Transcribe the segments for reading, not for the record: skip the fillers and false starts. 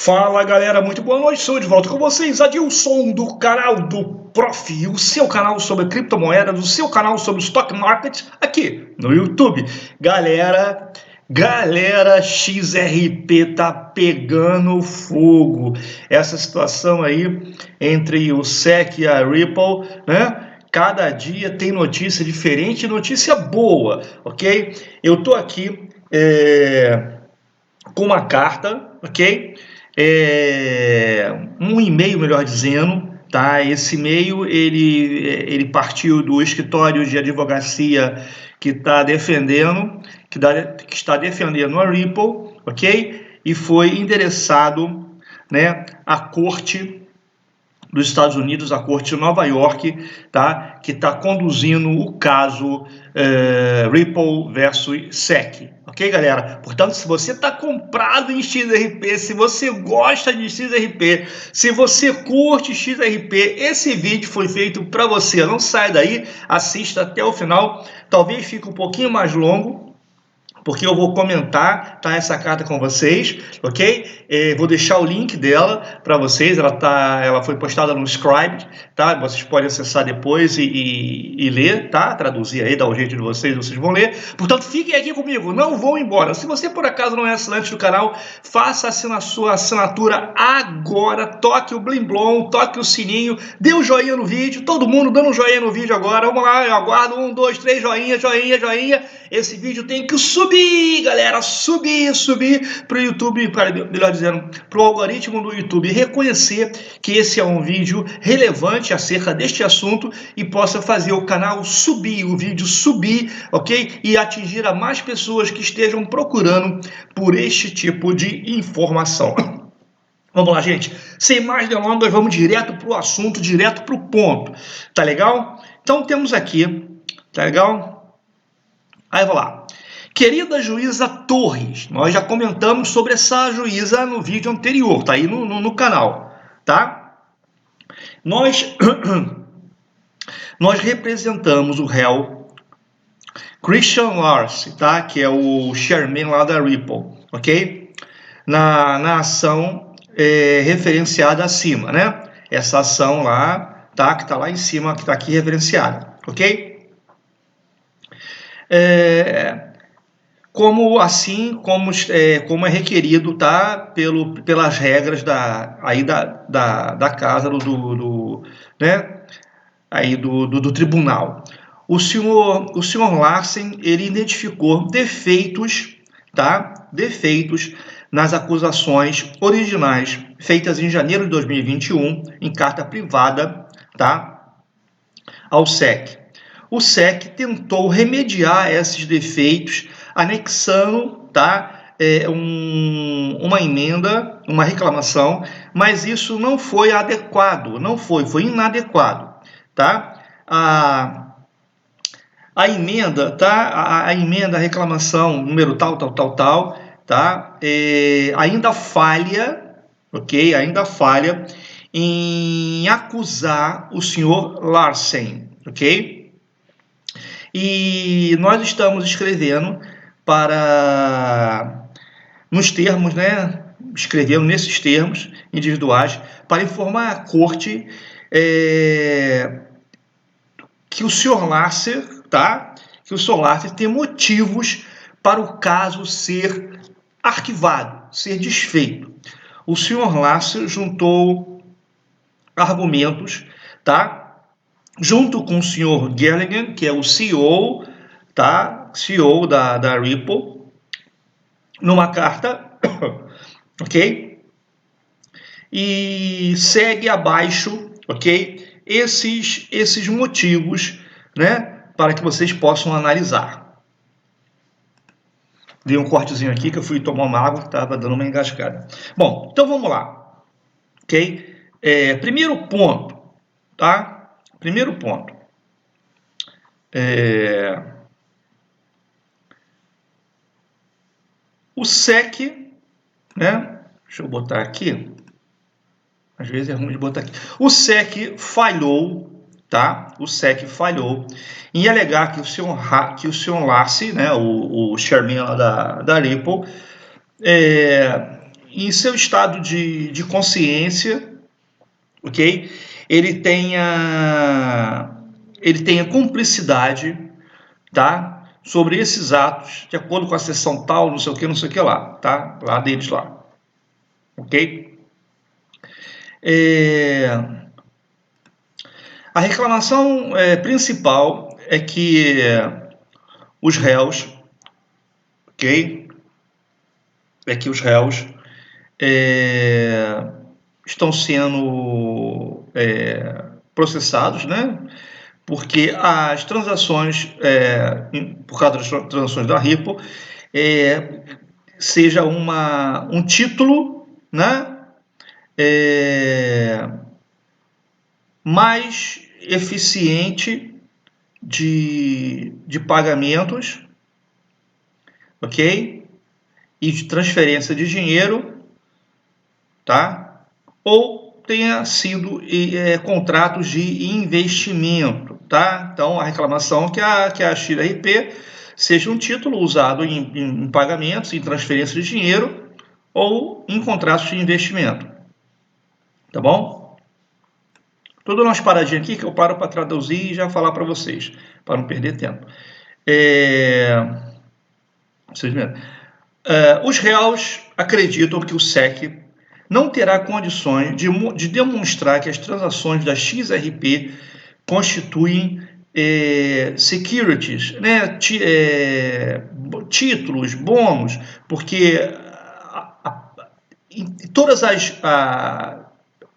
Fala galera, muito boa noite, sou de volta com vocês, Adilson do canal do Prof, o seu canal sobre criptomoedas, o seu canal sobre stock market aqui no YouTube. Galera, XRP tá pegando fogo, essa situação aí entre o SEC e a Ripple, né? Cada dia tem notícia diferente, notícia boa, ok? Eu tô aqui com uma carta, ok? Um e-mail, melhor dizendo, tá? Esse e-mail ele partiu do escritório de advocacia que está defendendo, que está defendendo a Ripple, ok? E foi endereçado, né, à corte dos Estados Unidos, a corte de Nova York, tá? Que está conduzindo o caso Ripple versus SEC. Ok, galera? Portanto, se você está comprado em XRP, se você gosta de XRP, se você curte XRP, esse vídeo foi feito para você. Não sai daí, assista até o final. Talvez fique um pouquinho mais longo, porque eu vou comentar, tá, essa carta com vocês, ok? Vou deixar o link dela para vocês, ela foi postada no Scribd, tá? Vocês podem acessar depois e ler, tá? Traduzir aí, dar o jeito de vocês vão ler. Portanto, fiquem aqui comigo, não vão embora. Se você por acaso não é assinante do canal, faça a sua assinatura agora, toque o blim blom, toque o sininho, dê um joinha no vídeo, todo mundo dando um joinha no vídeo agora. Vamos lá, eu aguardo 1, 2, 3, joinha. Esse vídeo tem que subir, galera, subir para o YouTube, melhor dizendo, para o algoritmo do YouTube reconhecer que esse é um vídeo relevante acerca deste assunto e possa fazer o canal subir, o vídeo subir, ok? E atingir a mais pessoas que estejam procurando por este tipo de informação. Vamos lá, gente. Sem mais delongas, vamos direto para o assunto, direto para o ponto. Tá legal? Então temos aqui, tá legal? Aí vou lá. Querida juíza Torres, nós já comentamos sobre essa juíza no vídeo anterior, tá aí no canal, tá? Nós representamos o réu Christian Larsen, tá? Que é o chairman lá da Ripple, ok? Na ação referenciada acima, né? Essa ação lá, tá? Que tá lá em cima, que tá aqui referenciada, ok? Como é requerido, tá, pelas regras da casa né, aí do tribunal. O senhor Larsen, ele identificou defeitos, tá, nas acusações originais feitas em janeiro de 2021 em carta privada, tá, ao SEC. O SEC tentou remediar esses defeitos anexando, tá, uma emenda, uma reclamação, mas isso não foi adequado, foi inadequado, tá? A emenda, tá? A emenda, a reclamação número tal, tá? Ainda falha, ok? Ainda falha em acusar o senhor Larsen, ok? E nós estamos escrevendo nos termos, né, escrevendo nesses termos individuais, para informar a corte que o senhor Larsen, tá, que o senhor Larsen tem motivos para o caso ser arquivado, ser desfeito. O senhor Larsen juntou argumentos, tá, junto com o senhor Gerlinger, que é o CEO, tá? CEO da Ripple, numa carta, ok? E segue abaixo, ok? Esses motivos, né? Para que vocês possam analisar. Dei um cortezinho aqui que eu fui tomar uma água, estava dando uma engasgada. Bom, então vamos lá, ok? Primeiro ponto, tá? Primeiro ponto. O SEC, né? Deixa eu botar aqui. Às vezes é ruim de botar aqui. O SEC falhou, tá? O SEC falhou em alegar que o senhor Larsen, né? O chairman lá da Ripple, em seu estado de consciência, ok? Ele tenha cumplicidade, tá? Sobre esses atos, de acordo com a seção tal, não sei o que lá, tá? Lá deles lá, ok? A reclamação principal é que os réus, ok? É que os réus estão sendo processados, né? Porque as transações, por causa das transações da Ripple, seja um título, né? Mais eficiente de pagamentos, ok? E de transferência de dinheiro, tá? Ou tenha sido contratos de investimento, tá? Então, a reclamação é que a XRP seja um título usado em pagamentos, em transferência de dinheiro ou em contratos de investimento, tá bom? Estou dando umas paradinhas aqui que eu paro para traduzir e já falar para vocês, para não perder tempo. Os réus acreditam que o SEC não terá condições de demonstrar que as transações da XRP constituem securities, né? Títulos, bônus, porque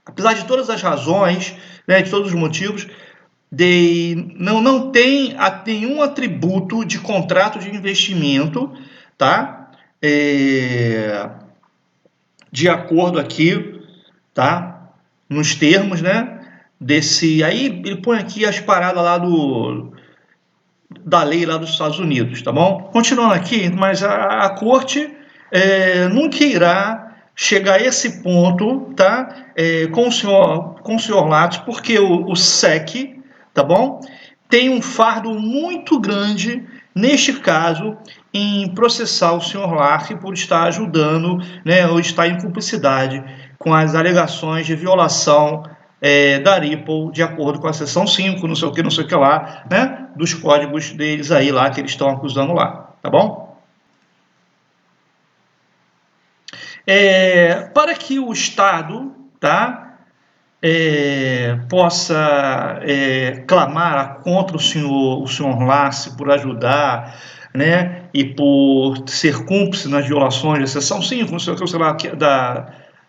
apesar de todas as razões, né, de todos os motivos, não tem nenhum atributo de contrato de investimento, tá? De acordo aqui, tá? Nos termos, né? Aí ele põe aqui as paradas lá da lei lá dos Estados Unidos, tá bom? Continuando aqui, mas a corte nunca irá chegar a esse ponto, tá? Com o senhor Lattes, porque o SEC, tá bom? Tem um fardo muito grande, neste caso, em processar o senhor Lark por estar ajudando, né, ou estar em cumplicidade com as alegações de violação da Ripple, de acordo com a seção 5, não sei o que lá, né, dos códigos deles aí lá, que eles estão acusando lá, tá bom? Para que o Estado, tá, possa clamar contra o senhor Lasse por ajudar, né, e por ser cúmplice nas violações da seção 5, não sei o que, sei lá,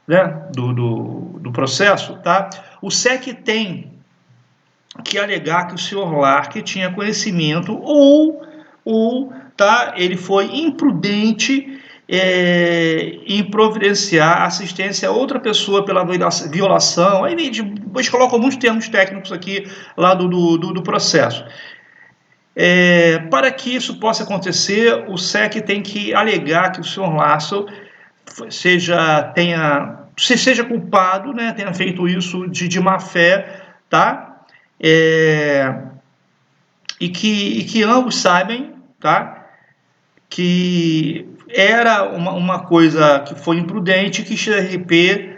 né, do processo, tá? O SEC tem que alegar que o senhor Lark tinha conhecimento ou tá, ele foi imprudente em providenciar assistência a outra pessoa pela violação. Aí eles colocam alguns termos técnicos aqui lá do processo. Para que isso possa acontecer, o SEC tem que alegar que o senhor Lasso seja culpado, né, tenha feito isso de má fé, tá? E que ambos sabem, tá? Que era uma coisa que foi imprudente, que XRP,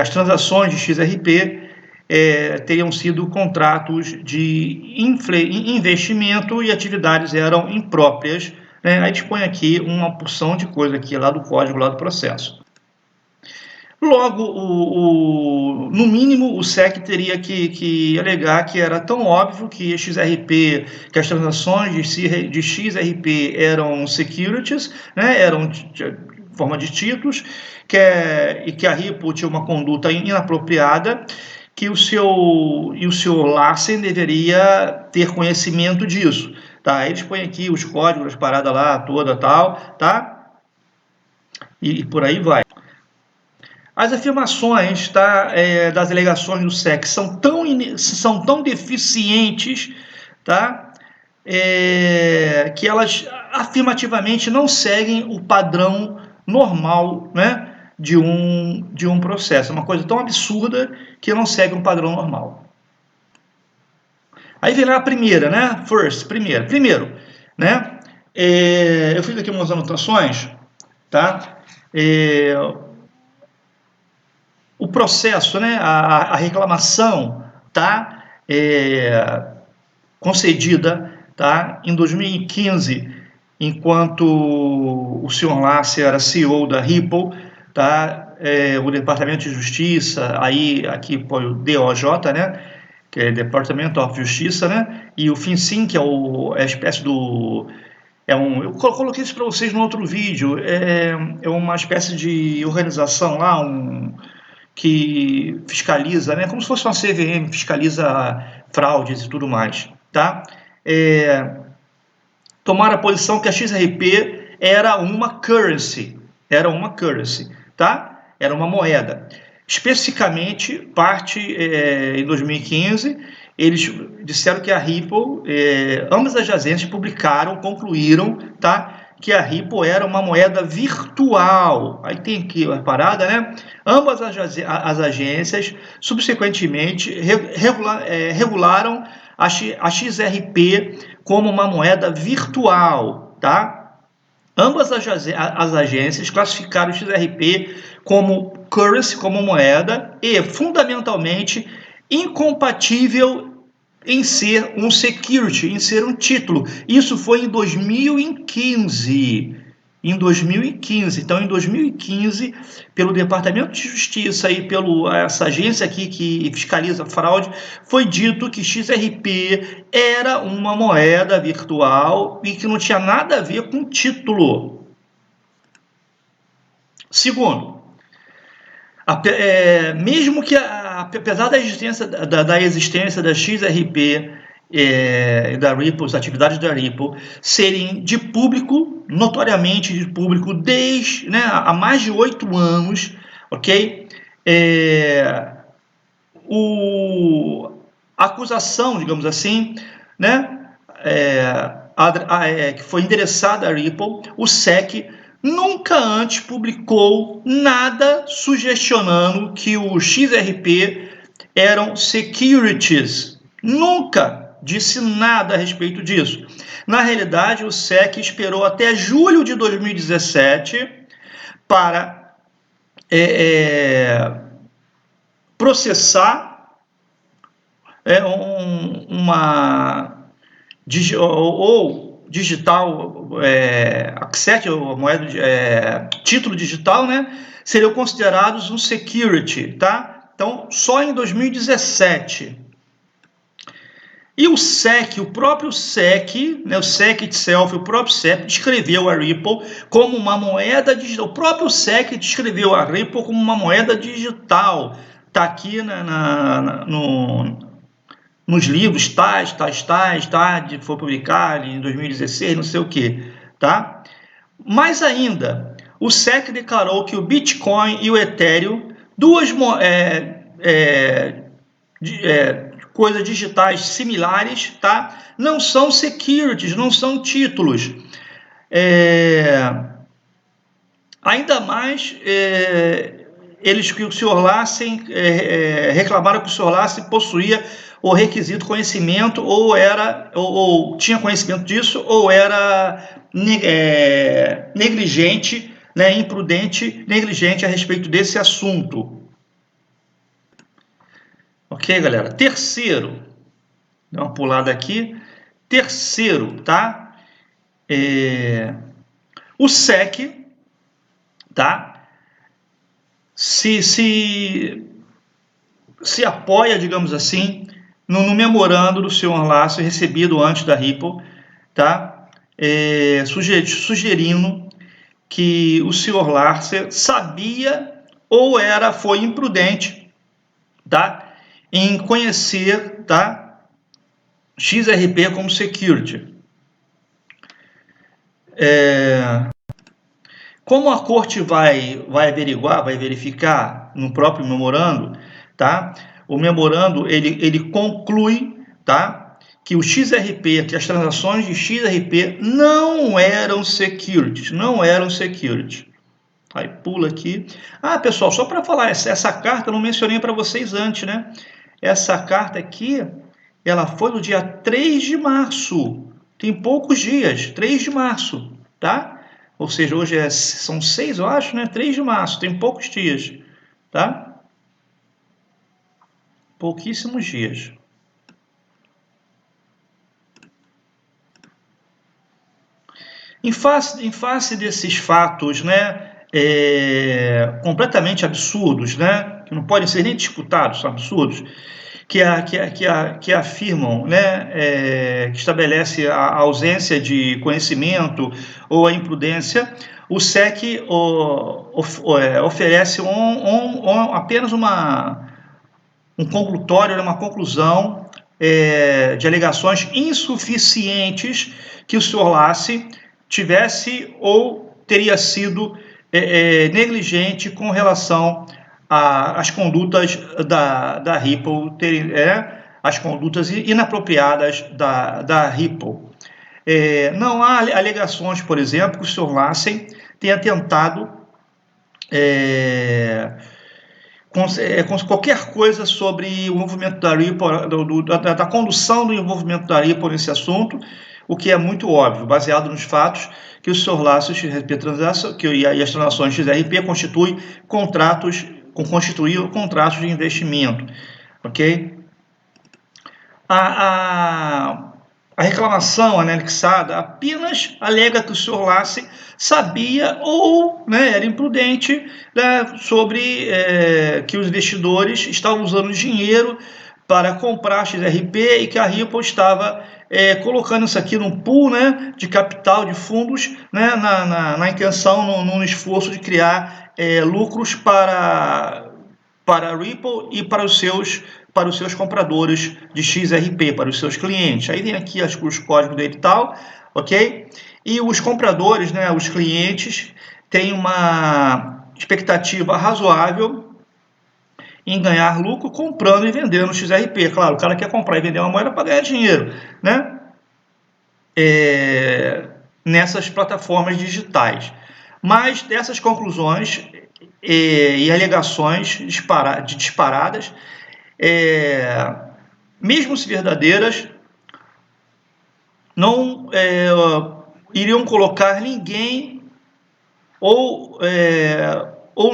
as transações de XRP teriam sido contratos de investimento e atividades eram impróprias, né? Aí dispõe aqui uma porção de coisa aqui lá do código, lá do processo. Logo, no mínimo, o SEC teria que alegar que era tão óbvio que que as transações de XRP eram securities, né, eram de forma de títulos, e que a Ripple tinha uma conduta inapropriada, que o senhor Larsen deveria ter conhecimento disso. Tá? Eles põem aqui os códigos, as paradas lá, toda tal, tá? E por aí vai. As afirmações, tá, das alegações do SEC são tão deficientes, tá, que elas afirmativamente não seguem o padrão normal, né, de um processo. É uma coisa tão absurda que não segue um padrão normal. Aí vem lá a primeira, né? Primeiro, né? Eu fiz aqui umas anotações, tá? o processo, né, a reclamação, tá, concedida, tá, em 2015, enquanto o senhor Lasser era CEO da Ripple, tá, o Departamento de Justiça, aí aqui foi o DOJ, né, que é Department of Justiça, né, e o FinCEN, que é a espécie do... eu coloquei isso para vocês no outro vídeo, é uma espécie de organização lá, que fiscaliza, né, como se fosse uma CVM, fiscaliza fraudes e tudo mais, tá? Tomaram a posição que a XRP era uma currency, tá? Era uma moeda. Especificamente, em 2015, eles disseram que a Ripple, ambas as agências concluíram, tá, que a Ripple era uma moeda virtual. Aí tem aqui a parada, né? Ambas as agências, subsequentemente, regularam a XRP como uma moeda virtual, tá? Ambas as agências classificaram o XRP como currency, como moeda, e fundamentalmente incompatível em ser um security, em ser um título. Isso foi em 2015. Então, em 2015, pelo Departamento de Justiça e essa agência aqui que fiscaliza fraude, foi dito que XRP era uma moeda virtual e que não tinha nada a ver com título. Segundo, mesmo que, apesar da existência da XRP da Ripple, as atividades da Ripple serem de público, notoriamente de público, desde, né, há mais de 8 anos, ok? A acusação, digamos assim, né, que foi endereçada à Ripple, o SEC nunca antes publicou nada sugestionando que o XRP eram securities. Nunca disse nada a respeito disso. Na realidade, o SEC esperou até julho de 2017 para processar digital, asset, moeda, título digital, né, seriam considerados um security, tá? Então, só em 2017. E o SEC, o próprio SEC, né, o SEC itself, o próprio SEC descreveu a Ripple como uma moeda digital. O próprio SEC descreveu a Ripple como uma moeda digital. Tá aqui nos livros tais, tá? Foi publicado em 2016, não sei o que, tá? Mais ainda, o SEC declarou que o Bitcoin e o Ethereum, coisas digitais similares, tá? Não são securities, não são títulos. Ainda mais, que o Sr. Lasser reclamaram que o Sr. Lasser possuía o requisito conhecimento, ou tinha conhecimento disso, ou era negligente, né, imprudente, negligente a respeito desse assunto. Ok, galera? Terceiro, dá uma pulada aqui. Terceiro, tá? O SEC, tá? Se apoia, digamos assim, no memorando do Sr. Lasser recebido antes da Ripple, tá? Sugerindo que o Sr. Lasser sabia ou foi imprudente, tá? Em conhecer, tá, XRP como security. Como a corte vai averiguar, vai verificar no próprio memorando, tá? O memorando ele conclui, tá, que o XRP, que as transações de XRP não eram securities, Aí pula aqui. Pessoal, só para falar, essa carta eu não mencionei para vocês antes, né? Essa carta aqui, ela foi no dia 3 de março. Tem poucos dias, 3 de março, tá? Ou seja, hoje são 6, eu acho, né? 3 de março, tem poucos dias, tá? Pouquíssimos dias. Em face desses fatos, né, completamente absurdos, né, que não podem ser nem disputados, são absurdos, que afirmam, né, que estabelece a ausência de conhecimento ou a imprudência, o SEC oferece apenas um conclutório, uma conclusão de alegações insuficientes que o senhor Lassi tivesse ou teria sido negligente com relação às condutas da Ripple, as condutas inapropriadas da Ripple. Não há alegações, por exemplo, que o senhor Lassi tenha tentado com qualquer coisa sobre o envolvimento da Ripple, da condução do envolvimento da Ripple nesse assunto, o que é muito óbvio, baseado nos fatos que o senhor Lassi e as transações XRP constituíram contratos de investimento, ok? A reclamação anexada apenas alega que o senhor Lassi sabia ou, né, era imprudente, né, sobre que os investidores estavam usando dinheiro para comprar XRP e que a Ripple estava colocando isso aqui num pool, né, de capital de fundos, né, na intenção, num esforço de criar lucros para a Ripple e para os seus compradores de XRP, para os seus clientes. Aí vem aqui os códigos dele e tal, ok? E os compradores, né, os clientes, têm uma expectativa razoável em ganhar lucro comprando e vendendo XRP. Claro, o cara quer comprar e vender uma moeda para ganhar dinheiro, né? Nessas plataformas digitais. Mas dessas conclusões e alegações disparadas, mesmo se verdadeiras, não iriam colocar ninguém ou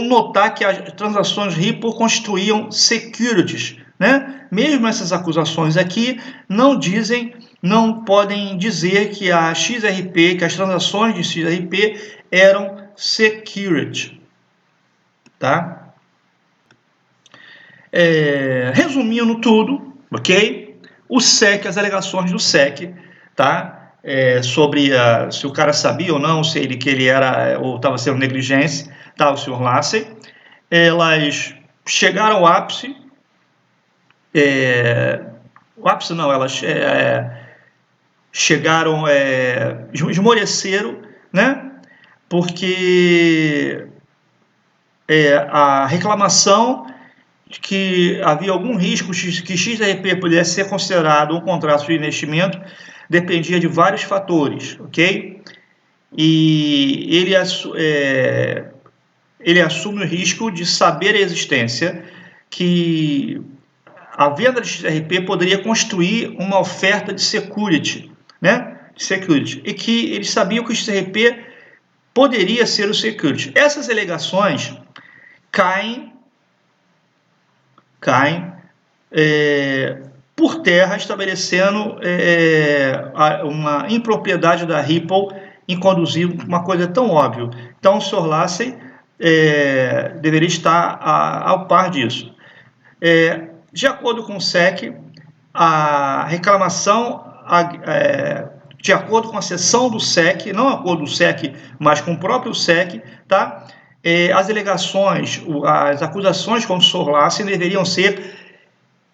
notar que as transações Ripple constituíam securities, né? Mesmo essas acusações aqui não podem dizer que a XRP, que as transações de XRP eram security, tá? Resumindo tudo, ok? O SEC, as alegações do SEC, tá? Sobre se o cara sabia ou não, se ele era ou estava sendo negligente, tá? O senhor Lassi, elas chegaram ao ápice, elas chegaram, esmoreceram, né? Porque a reclamação de que havia algum risco que XRP pudesse ser considerado um contrato de investimento dependia de vários fatores, ok? E ele assume o risco de saber a existência que a venda de XRP poderia constituir uma oferta de security, né? E que eles sabiam que o XRP poderia ser o security. Essas alegações caem por terra, estabelecendo uma impropriedade da Ripple em conduzir uma coisa tão óbvia. Então, o Sr. Lassi deveria estar ao par disso. De acordo com o SEC, a reclamação, de acordo com a seção do SEC, não a acordo do SEC, mas com o próprio SEC, tá? As alegações, as acusações contra o Sr. Lassi deveriam ser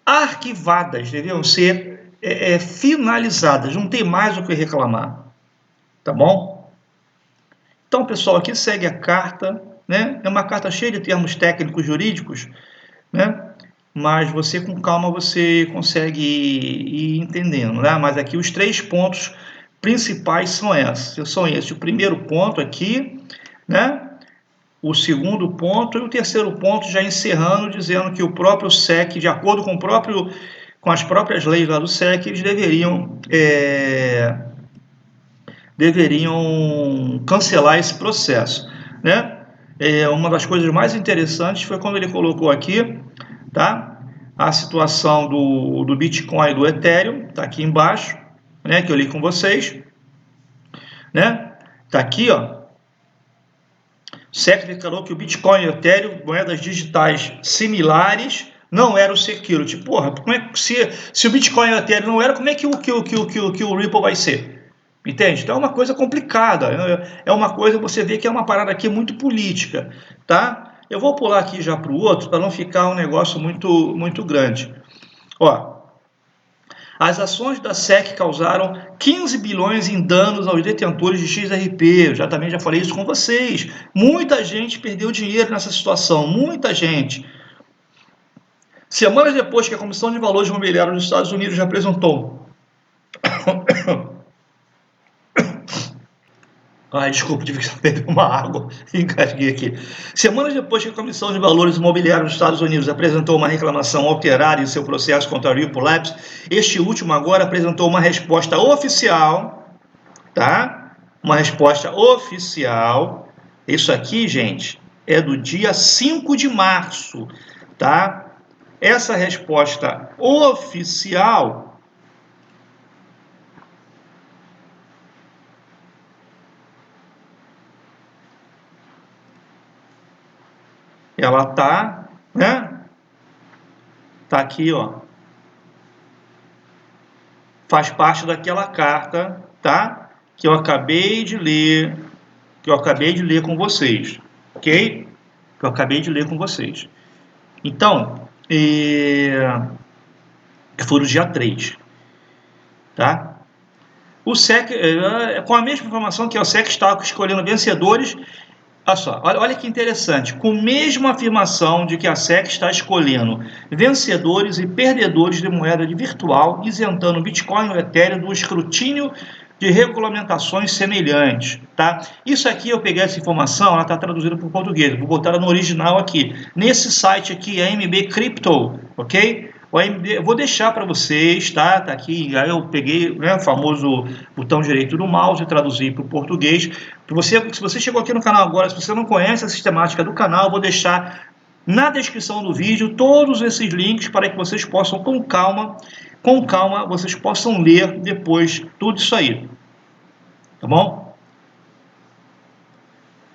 arquivadas, deveriam ser finalizadas, não tem mais o que reclamar, tá bom? Então, pessoal, aqui segue a carta, né? É uma carta cheia de termos técnicos jurídicos, né? Mas você, com calma, você consegue ir entendendo, né? Mas aqui os 3 pontos principais são esses. O primeiro ponto aqui, né? O segundo ponto e o terceiro ponto, já encerrando, dizendo que o próprio SEC, de acordo com as próprias leis lá do SEC, eles deveriam cancelar esse processo, né? Uma das coisas mais interessantes foi quando ele colocou aqui, tá? a situação do Bitcoin e do Ethereum, está aqui embaixo, né, que eu li com vocês, né? Está aqui, ó. SEC declarou que o Bitcoin e o Ethereum, moedas digitais similares, não eram security. Porra, como é que se o Bitcoin e o Ethereum não eram, como é que o Ripple vai ser? Entende? Então é uma coisa complicada. É uma coisa, você vê que é uma parada aqui muito política, tá? Eu vou pular aqui já para o outro, para não ficar um negócio muito grande. Ó, as ações da SEC causaram 15 bilhões em danos aos detentores de XRP. Eu também já falei isso com vocês. Muita gente perdeu dinheiro nessa situação, muita gente. Semanas depois que a Comissão de Valores Imobiliários dos Estados Unidos já apresentou... Ai, desculpa, tive que beber uma água e engasguei aqui. Semanas depois que a Comissão de Valores Imobiliários dos Estados Unidos apresentou uma reclamação alterada em seu processo contra a Ripple Labs, este último agora apresentou uma resposta oficial, tá? Uma resposta oficial. Isso aqui, gente, é do dia 5 de março, tá? Essa resposta oficial... ela tá, né? Tá aqui, ó. Faz parte daquela carta, tá? Que eu acabei de ler, com vocês, ok? Que eu acabei de ler com vocês. Então, foi no dia 3, tá? O SEC, com a mesma informação que o SEC está escolhendo vencedores. Olha só, olha que interessante, com a mesma afirmação de que a SEC está escolhendo vencedores e perdedores de moeda virtual, isentando o Bitcoin e o Ethereum do escrutínio de regulamentações semelhantes, tá? Isso aqui, eu peguei essa informação, ela está traduzida para o português, vou botar ela no original aqui, nesse site aqui, AMB Crypto, ok? O AMB, eu vou deixar para vocês, tá? Tá aqui, aí eu peguei, né, o famoso botão direito do mouse e traduzi para o português. Se você chegou aqui no canal agora, se você não conhece a sistemática do canal, eu vou deixar na descrição do vídeo todos esses links para que vocês possam, com calma, vocês possam ler depois tudo isso aí. Tá bom?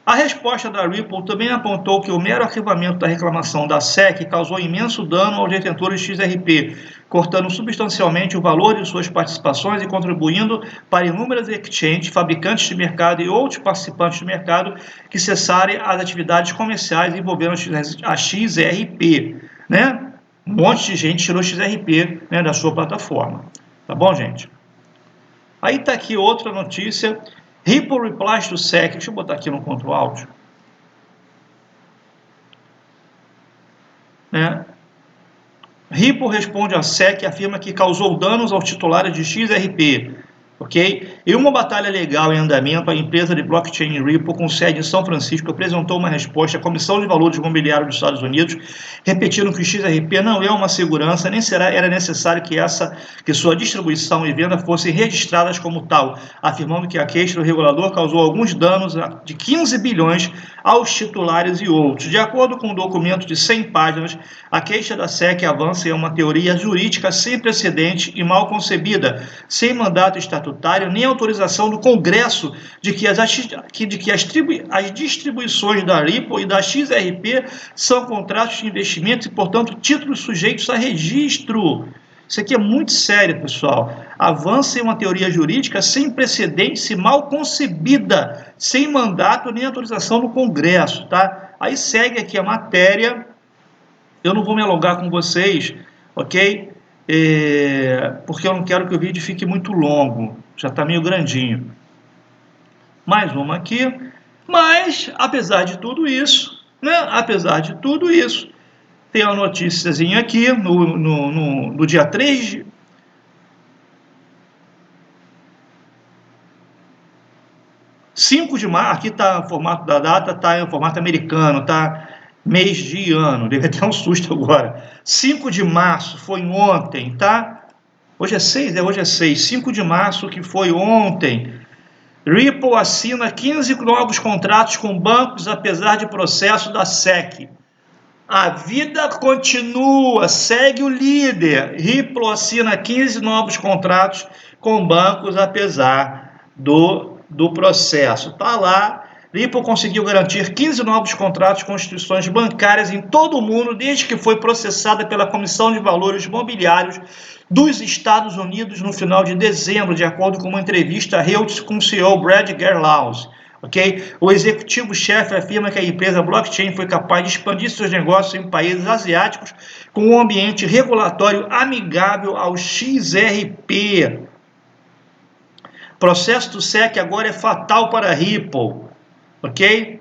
A resposta da Ripple também apontou que o mero arquivamento da reclamação da SEC causou imenso dano aos detentores XRP, cortando substancialmente o valor de suas participações e contribuindo para inúmeras exchanges, fabricantes de mercado e outros participantes do mercado que cessarem as atividades comerciais envolvendo a XRP, né? Um monte de gente tirou XRP, né, da sua plataforma. Tá bom, gente? Aí tá aqui outra notícia. Ripple replies to SEC. Deixa eu botar aqui no control áudio. Né? Ripple responde à SEC e afirma que causou danos aos titulares de XRP. Ok? Em uma batalha legal em andamento, a empresa de blockchain Ripple, com sede em São Francisco, apresentou uma resposta à Comissão de Valores Imobiliários dos Estados Unidos, repetindo que o XRP não é uma segurança, nem era necessário que sua distribuição e venda fossem registradas como tal, afirmando que a queixa do regulador causou alguns danos de 15 bilhões aos titulares e outros. De acordo com um documento de 100 páginas, a queixa da SEC avança em uma teoria jurídica sem precedente e mal concebida, sem mandato estatutário nem autorização do Congresso de que as distribuições da Ripple e da XRP são contratos de investimento e, portanto, títulos sujeitos a registro. Isso aqui é muito sério, pessoal. Avança em uma teoria jurídica sem precedentes e mal concebida, sem mandato nem autorização do Congresso, tá? Aí segue aqui a matéria. Eu não vou me alongar com vocês, ok? Porque eu não quero que o vídeo fique muito longo, já está meio grandinho. Mais uma aqui, mas apesar de tudo isso, né? Apesar de tudo isso, tem uma noticiazinha aqui no dia 3 5 de março, aqui está o formato da data, está em formato americano, tá? Mês de ano, deve ter um susto agora. 5 de março foi ontem, tá? Hoje é 6, hoje é 6. 5 de março, que foi ontem. Ripple assina 15 novos contratos com bancos, apesar de processo da SEC. A vida continua, segue o líder. Ripple assina 15 novos contratos com bancos, apesar do processo. Está lá. Ripple conseguiu garantir 15 novos contratos com instituições bancárias em todo o mundo desde que foi processada pela Comissão de Valores Mobiliários dos Estados Unidos no final de dezembro, de acordo com uma entrevista a Reuters com o CEO Brad Gerlach. Okay? O executivo-chefe afirma que a empresa blockchain foi capaz de expandir seus negócios em países asiáticos com um ambiente regulatório amigável ao XRP. O processo do SEC agora é fatal para a Ripple. Ok?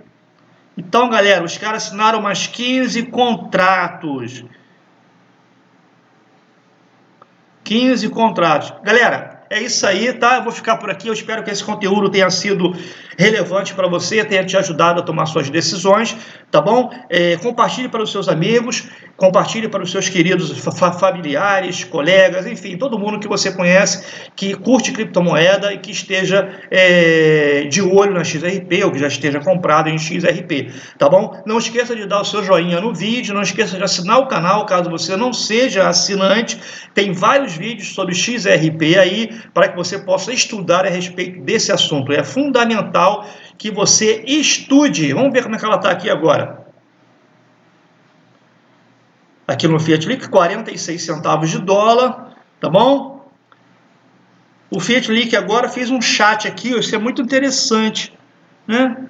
Então, galera, os caras assinaram mais 15 contratos. 15 contratos. Galera, é isso aí, tá? Eu vou ficar por aqui. Eu espero que esse conteúdo tenha sido relevante para você, tenha te ajudado a tomar suas decisões, tá bom? Compartilhe para os seus amigos, compartilhe para os seus queridos familiares, colegas, enfim, todo mundo que você conhece, que curte criptomoeda e que esteja de olho na XRP ou que já esteja comprado em XRP, tá bom? Não esqueça de dar o seu joinha no vídeo, não esqueça de assinar o canal, caso você não seja assinante. Tem vários vídeos sobre XRP aí, para que você possa estudar a respeito desse assunto. É fundamental que você estude. Vamos ver como é que ela está aqui agora. Aqui no Fiat Link, 46 centavos de dólar, tá bom? O Fiat Link agora fez um chat aqui, isso é muito interessante, né?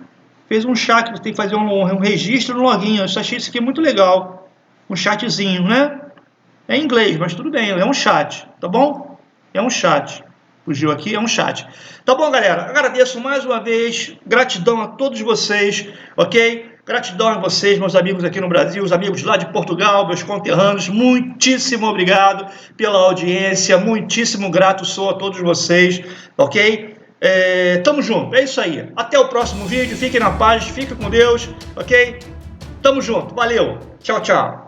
Fez um chat, você tem que fazer um registro no login. Eu achei isso aqui muito legal. Um chatzinho, né? É em inglês, mas tudo bem, é um chat, tá bom? É um chat. Fugiu aqui, é um chat. Tá bom, galera? Agradeço mais uma vez. Gratidão a todos vocês, ok? Gratidão a vocês, meus amigos aqui no Brasil, os amigos lá de Portugal, meus conterrâneos. Muitíssimo obrigado pela audiência. Muitíssimo grato sou a todos vocês, ok? Tamo junto, é isso aí. Até o próximo vídeo. Fiquem na paz, fiquem com Deus, ok? Tamo junto, valeu. Tchau, tchau.